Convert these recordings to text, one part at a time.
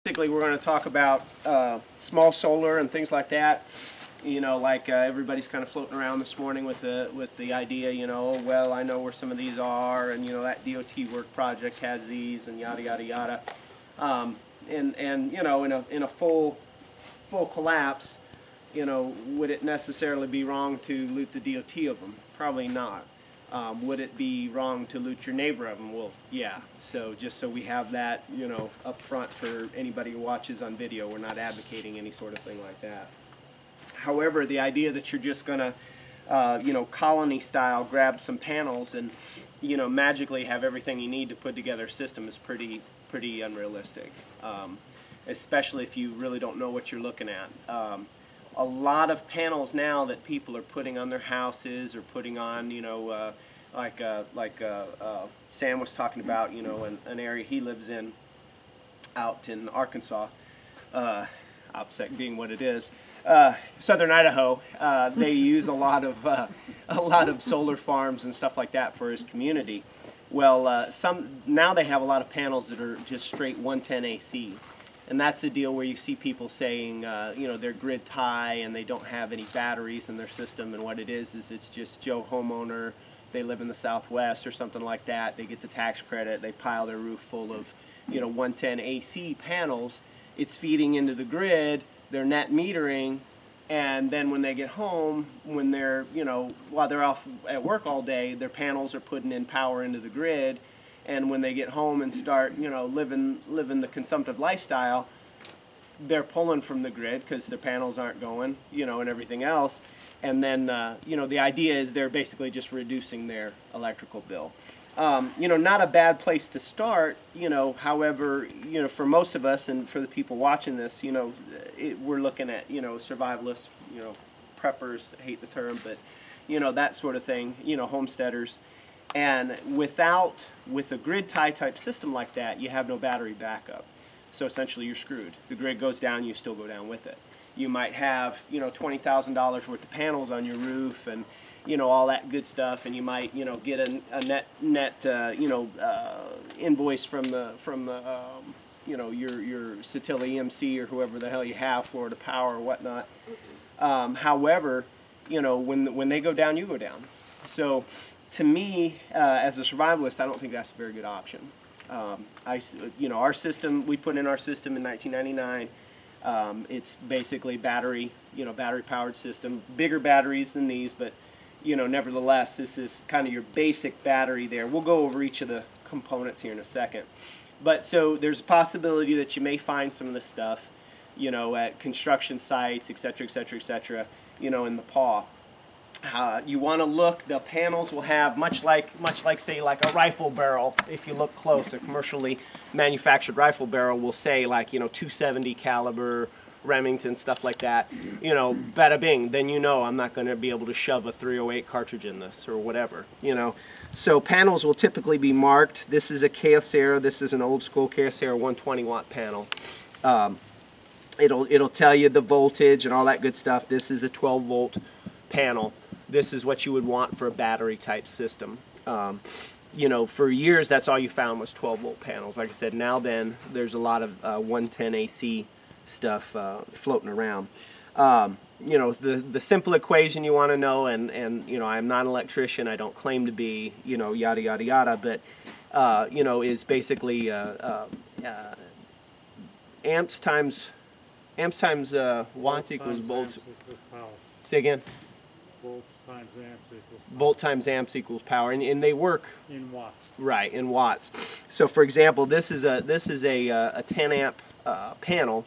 basically we're going to talk about small solar and things like that. You know, like everybody's kind of floating around this morning with the idea, you know, well, I know where some of these are, and you know that DOT work project has these, and yada yada yada. And you know, in a full collapse, you know, would it necessarily be wrong to loot the DOT of them? Probably not. Would it be wrong to loot your neighbor of them? Well, yeah. So just so we have that, you know, up front for anybody who watches on video, we're not advocating any sort of thing like that. However, the idea that you're just going to, you know, colony style grab some panels and, you know, magically have everything you need to put together a system is pretty unrealistic, especially if you really don't know what you're looking at. A lot of panels now that people are putting on their houses or putting on, you know, like Sam was talking about, you know, an area he lives in out in Arkansas, OPSEC being what it is, southern Idaho. They use a lot of solar farms and stuff like that for his community. Well, now they have a lot of panels that are just straight 110 AC. And that's the deal where you see people saying, you know, they're grid tie and they don't have any batteries in their system, and what it is it's just Joe homeowner, they live in the Southwest or something like that, they get the tax credit, they pile their roof full of, you know, 110 AC panels, it's feeding into the grid, they're net metering, and then when they get home, when they're, you know, while they're off at work all day, their panels are putting in power into the grid. And when they get home and start, you know, living the consumptive lifestyle, they're pulling from the grid because their panels aren't going, you know, and everything else. And then, you know, the idea is they're basically just reducing their electrical bill. You know, not a bad place to start, you know, however, you know, for most of us and for the people watching this, you know, we're looking at, you know, survivalists, you know, preppers, I hate the term, but, you know, that sort of thing, you know, homesteaders. And with a grid tie type system like that, you have no battery backup. So essentially you're screwed. The grid goes down, you still go down with it. You might have, you know, $20,000 worth of panels on your roof and, you know, all that good stuff, and you might, you know, get a net you know, invoice from the you know, your Satilla EMC or whoever the hell you have, Florida Power or whatnot. However, you know, when they go down, you go down. So to me, as a survivalist, I don't think that's a very good option. You know, our system, we put in our system in 1999. It's basically battery, you know, battery-powered system. Bigger batteries than these, but, you know, nevertheless, this is kind of your basic battery there. We'll go over each of the components here in a second. But so there's a possibility that you may find some of this stuff, you know, at construction sites, etc., etc., etc., you know, in the paw. You want to look, the panels will have, much like say like a rifle barrel, if you look close, a commercially manufactured rifle barrel will say like, you know, 270 caliber, Remington, stuff like that, you know, bada bing, then you know I'm not going to be able to shove a 308 cartridge in this or whatever, you know. So panels will typically be marked. This is a Kyocera, this is an old school Kyocera 120 watt panel. It'll tell you the voltage and all that good stuff. This is a 12 volt panel. This is what you would want for a battery type system. You know, for years that's all you found was 12 volt panels. Like I said, now then there's a lot of 110 AC stuff floating around. You know, the simple equation you want to know, and you know, I'm not an electrician, I don't claim to be, you know, yada yada yada, but you know, is basically amps times watts equals volts. Say again. Volts times amps equals power. Volt times amps equals power, and they work in watts. Right, in watts. So for example, this is a 10 amp panel,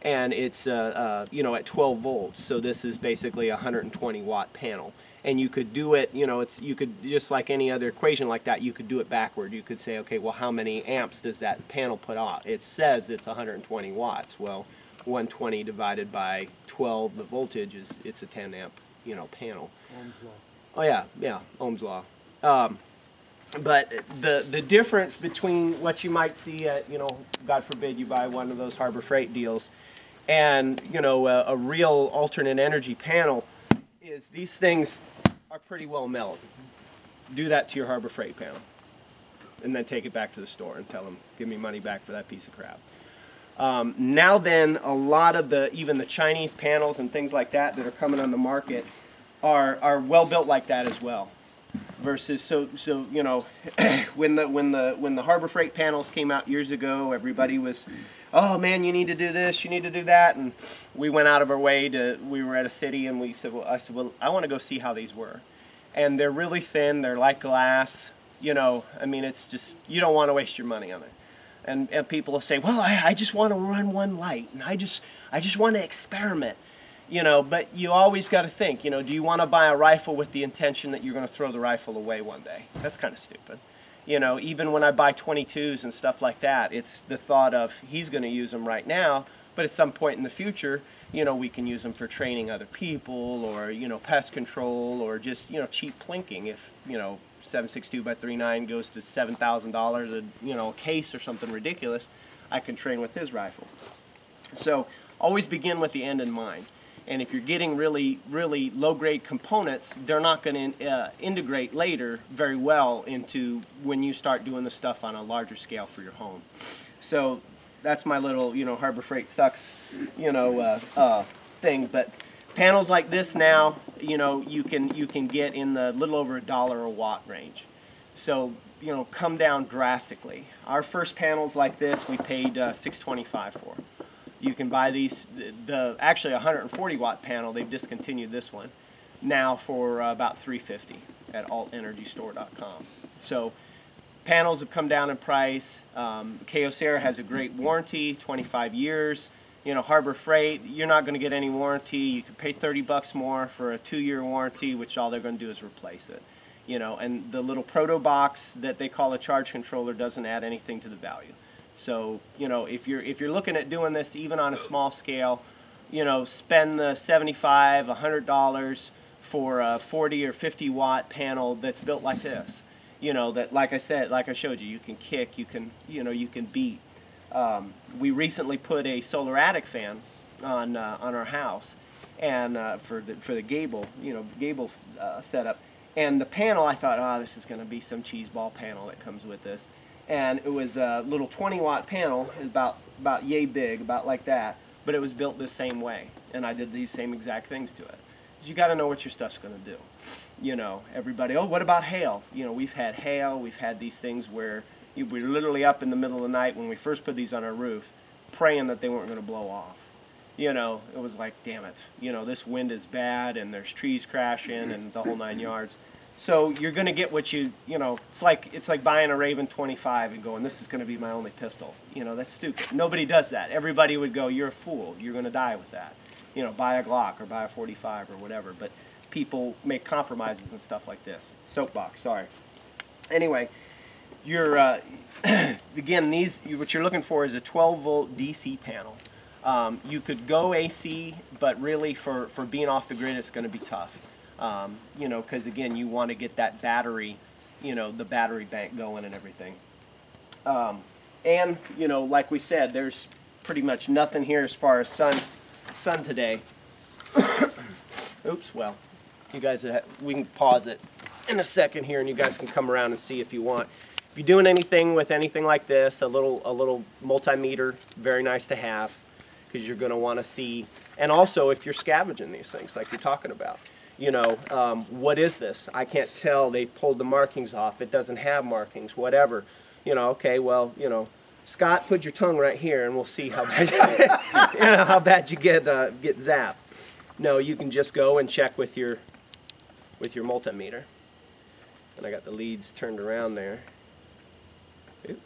and it's you know, at 12 volts. So this is basically a 120 watt panel. And you could do it, you know, you could, just like any other equation like that, you could do it backward. You could say, okay, well, how many amps does that panel put out? It says it's 120 watts. Well, 120 divided by 12, the voltage it's a 10 amp, you know, panel. Ohm's law. Oh yeah, Ohm's law. But the difference between what you might see at, you know, God forbid you buy one of those Harbor Freight deals, and, you know, a real alternate energy panel is these things are pretty well milled. Do that to your Harbor Freight panel, and then take it back to the store and tell them, give me money back for that piece of crap. Now then, a lot of even the Chinese panels and things like that that are coming on the market are well built like that as well. Versus so you know, when the Harbor Freight panels came out years ago, everybody was, oh man, you need to do this, you need to do that, and we went out of our way we were at a city and I said, well, I want to go see how these were, and they're really thin, they're like glass, you know, I mean, it's just, you don't want to waste your money on it. And people will say, well, I just want to run one light, and I just want to experiment. You know, but you always got to think, you know, do you want to buy a rifle with the intention that you're going to throw the rifle away one day? That's kind of stupid. You know, even when I buy 22s and stuff like that, it's the thought of he's going to use them right now, but at some point in the future, you know, we can use them for training other people or, you know, pest control or just, you know, cheap plinking. If, you know, 7.62 by 3.9 goes to $7,000 you know, a case or something ridiculous, I can train with his rifle. So always begin with the end in mind. And if you're getting really, really low-grade components, they're not going to integrate later very well into when you start doing the stuff on a larger scale for your home. So that's my little, you know, Harbor Freight sucks, you know, thing. But panels like this now, you know, you can get in the little over $1 a watt range. So, you know, come down drastically. Our first panels like this, we paid $625 for. You can buy these, actually a 140 watt panel, they've discontinued this one, now for about $350 at altenergystore.com. So panels have come down in price. Kyocera has a great warranty, 25 years. You know, Harbor Freight, you're not going to get any warranty. You can pay 30 bucks more for a 2-year warranty, which all they're going to do is replace it. You know, and the little proto box that they call a charge controller doesn't add anything to the value. So, you know, if you're looking at doing this even on a small scale, you know, spend the $75, $100 for a 40 or 50 watt panel that's built like this. You know, that, like I said, like I showed you, you can kick, you can, you know, you can beat. We recently put a solar attic fan on our house, and for the gable, you know, gable setup. And the panel, I thought, oh, this is going to be some cheese ball panel that comes with this. And it was a little 20 watt panel, about yay big, about like that, but it was built the same way, and I did these same exact things to it. Because you got to know what your stuff's going to do. You know, everybody, oh, what about hail? You know, we've had hail, we've had these things where we're literally up in the middle of the night when we first put these on our roof, praying that they weren't going to blow off. You know, it was like, damn it, you know, this wind is bad, and there's trees crashing, and the whole 9 yards. So you're going to get what you know, it's like buying a Raven 25 and going, this is going to be my only pistol. You know, that's stupid. Nobody does that. Everybody would go, you're a fool. You're going to die with that. You know, buy a Glock or buy a 45 or whatever. But people make compromises and stuff like this. Soapbox, sorry. Anyway, you're, again, what you're looking for is a 12-volt DC panel. You could go AC, but really for being off the grid, it's going to be tough. You know, because again, you want to get that battery, you know, the battery bank going and everything. And, you know, like we said, there's pretty much nothing here as far as sun today. Oops, well, you guys, we can pause it in a second here, and you guys can come around and see if you want. If you're doing anything with anything like this, a little multimeter, very nice to have, because you're going to want to see. And also, if you're scavenging these things, like you're talking about. You know, what is this? I can't tell. They pulled the markings off. It doesn't have markings, whatever. You know, okay, well, you know, Scott, put your tongue right here and we'll see how bad you, you know, how bad you get zapped. No, you can just go and check with your multimeter. And I got the leads turned around there. Oop.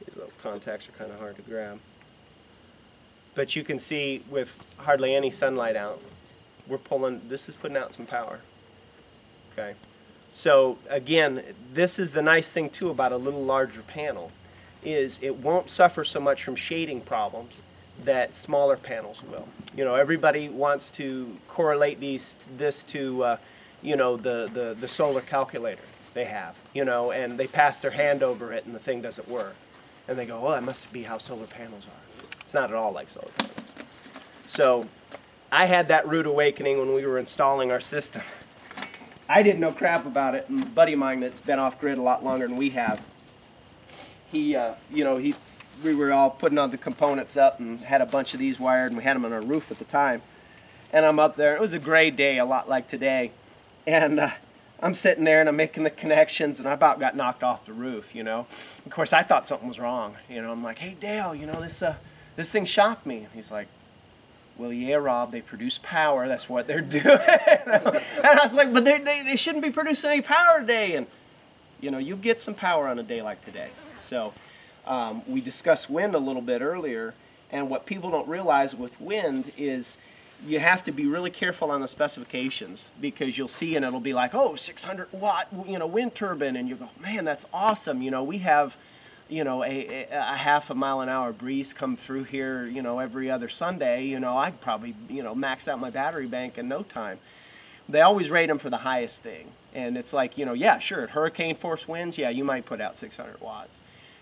These little contacts are kind of hard to grab. But you can see with hardly any sunlight out, we're pulling, this is putting out some power. Okay. So again, this is the nice thing too about a little larger panel, is it won't suffer so much from shading problems that smaller panels will. You know, everybody wants to correlate this to you know, the solar calculator they have, you know, and they pass their hand over it and the thing doesn't work. And they go, well, that must be how solar panels are. It's not at all like solar panels. So I had that rude awakening when we were installing our system. I didn't know crap about it, and a buddy of mine that's been off grid a lot longer than we have, he, you know, he we were all putting all the components up and had a bunch of these wired, and we had them on our roof at the time. And I'm up there. It was a gray day, a lot like today. And I'm sitting there and I'm making the connections, and I about got knocked off the roof, you know. Of course, I thought something was wrong. You know, I'm like, hey, Dale, you know, this thing shocked me. He's like, well, yeah, Rob, they produce power. That's what they're doing. And I was like, but they shouldn't be producing any power today. And, you know, you get some power on a day like today. So we discussed wind a little bit earlier, and what people don't realize with wind is you have to be really careful on the specifications, because you'll see and it'll be like, oh, 600 watt, you know, wind turbine, and you go, man, that's awesome. You know, we have, you know, a half a mile an hour breeze come through here, you know, every other Sunday. You know, I'd probably, you know, max out my battery bank in no time. They always rate them for the highest thing, and it's like, you know, yeah, sure, at hurricane force winds, yeah, you might put out 600 watts.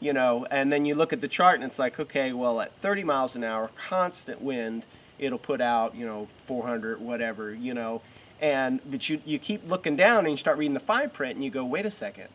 You know, and then you look at the chart and it's like, okay, well, at 30 miles an hour, constant wind, it'll put out, you know, 400, whatever, you know. But you keep looking down and you start reading the fine print and you go, wait a second.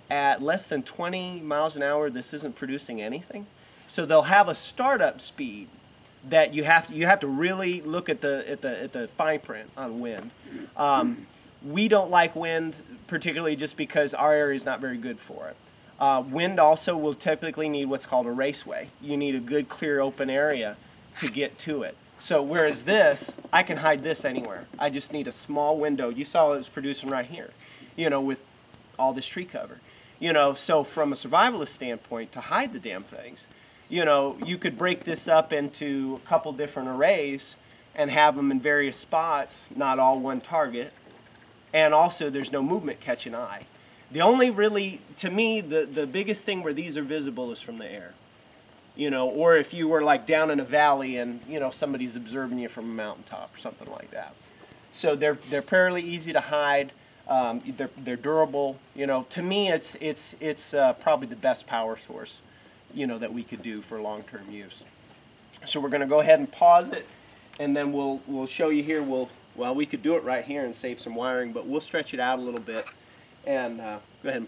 At less than 20 miles an hour, this isn't producing anything. So they'll have a startup speed that you have to really look at the fine print on wind. We don't like wind particularly just because our area is not very good for it. Wind also will typically need what's called a raceway. You need a good, clear, open area to get to it. So whereas this, I can hide this anywhere. I just need a small window. You saw it was producing right here, you know, with all this tree cover. You know, so from a survivalist standpoint, to hide the damn things, you know, you could break this up into a couple different arrays and have them in various spots, not all one target. And also, there's no movement catching eye. The only really, to me, the biggest thing where these are visible is from the air. You know, or if you were like down in a valley and, you know, somebody's observing you from a mountaintop or something like that. So they're fairly easy to hide. They're durable. You know, to me, it's probably the best power source, you know, that we could do for long-term use. So we're going to go ahead and pause it, and then we'll show you here. Well, we could do it right here and save some wiring, but we'll stretch it out a little bit. And go ahead.